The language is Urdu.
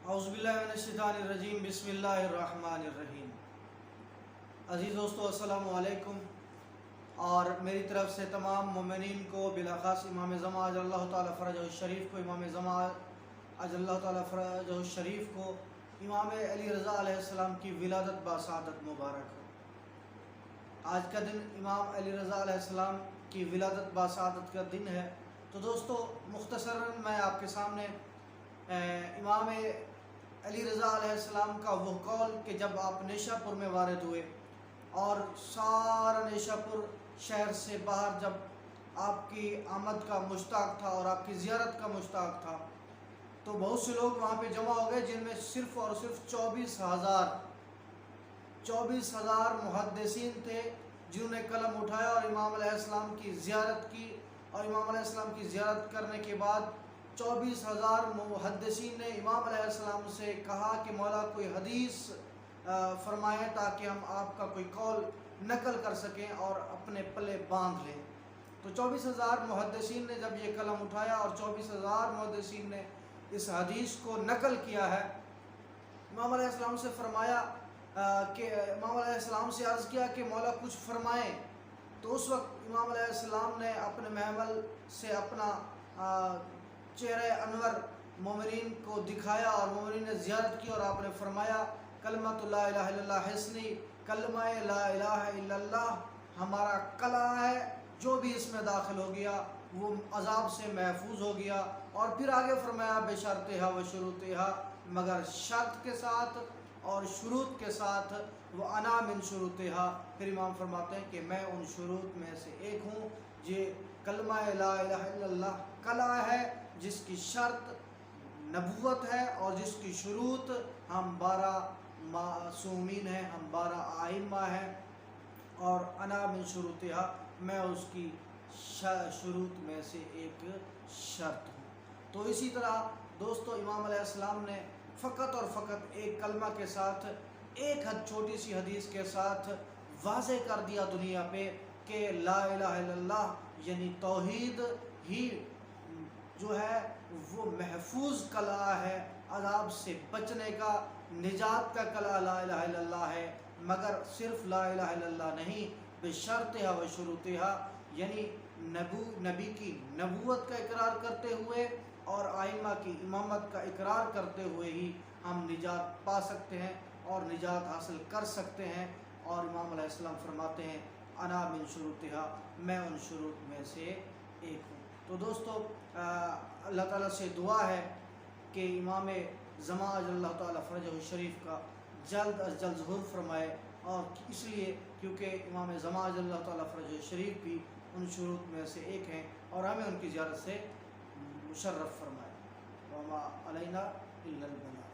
اعوذ باللہ من الشیطان الرجیم، بسم اللہ الرحمن الرحیم۔ عزیز دوستو، السلام علیکم، اور میری طرف سے تمام مومنین کو، بالاخص امام زمان اجل اللہ تعالیٰ فرجہ الشریف کو، امام زمان اجل اللہ تعالیٰ فرجہ الشریف کو، امام علی رضا علیہ السلام کی ولادت باسعادت مبارک ہو۔ آج کا دن امام علی رضا علیہ السلام کی ولادت باسعادت کا دن ہے۔ تو دوستو، مختصراً میں آپ کے سامنے امام علی رضا علیہ السلام کا وہ قول کہ جب آپ نیشا پور میں وارد ہوئے اور سارا نیشا پور شہر سے باہر جب آپ کی آمد کا مشتاق تھا اور آپ کی زیارت کا مشتاق تھا، تو بہت سے لوگ وہاں پہ جمع ہو گئے، جن میں صرف اور صرف 24,000 محدثین تھے جنہوں نے قلم اٹھایا اور امام علیہ السلام کی زیارت کی، اور امام علیہ السلام کی زیارت کرنے کے بعد 24,000 محدثین نے امام علیہ السلام سے کہا کہ مولا کوئی حدیث فرمائیں تاکہ ہم آپ کا کوئی قول نقل کر سکیں اور اپنے پلے باندھ لیں۔ تو 24,000 محدثین نے جب یہ قلم اٹھایا اور 24,000 محدثین نے اس حدیث کو نقل کیا ہے، امام علیہ السلام سے فرمایا کہ امام علیہ السلام سے عرض کیا کہ مولا کچھ فرمائیں۔ تو اس وقت امام علیہ السلام نے اپنے محمل سے اپنا چہرہ انور مومنین کو دکھایا اور مومنین نے زیارت کی، اور آپ نے فرمایا کلمۃ لا الہ الا اللہ حصنی، کلمہ لا الہ الا اللہ ہمارا قلعہ ہے، جو بھی اس میں داخل ہو گیا وہ عذاب سے محفوظ ہو گیا۔ اور پھر آگے فرمایا بشرطہا و شروطہا، مگر شرط کے ساتھ اور شروط کے ساتھ، وہ انا من شروطہا۔ پھر امام فرماتے ہیں کہ میں ان شروط میں سے ایک ہوں۔ یہ کلمہ لا الہ الا اللہ قلعہ ہے جس کی شرط نبوت ہے اور جس کی شروط ہم 12 معصومین ہیں، ہم 12 ائمہ ہیں، اور انا من شروطہا، میں اس کی شروط میں سے ایک شرط ہوں۔ تو اسی طرح دوستو، امام علیہ السلام نے فقط اور فقط ایک کلمہ کے ساتھ، ایک چھوٹی سی حدیث کے ساتھ واضح کر دیا دنیا پہ کہ لا الہ الا اللہ یعنی توحید ہی جو ہے وہ محفوظ قلعہ ہے، عذاب سے بچنے کا، نجات کا قلعہ لا الہ الا اللہ ہے۔ مگر صرف لا الہ الا اللہ نہیں، بشرطہا و شروطہا، یعنی نبی کی نبوت کا اقرار کرتے ہوئے اور ائمہ کی امامت کا اقرار کرتے ہوئے ہی ہم نجات پا سکتے ہیں اور نجات حاصل کر سکتے ہیں۔ اور امام علیہ السلام فرماتے ہیں انا من شروطہا، میں ان شروط میں سے ایک ہوں۔ تو دوستو، اللہ تعالیٰ سے دعا ہے کہ امام زمان اجل اللہ تعالیٰ فرجہ الشریف کا جلد از جلد ظہور فرمائے، اور اس لیے کیونکہ امام زمان اجل اللہ تعالیٰ فرجہ الشریف بھی ان شروط میں سے ایک ہیں، اور ہمیں ان کی زیارت سے مشرف فرمائے۔ وما علینا الا البلاغ۔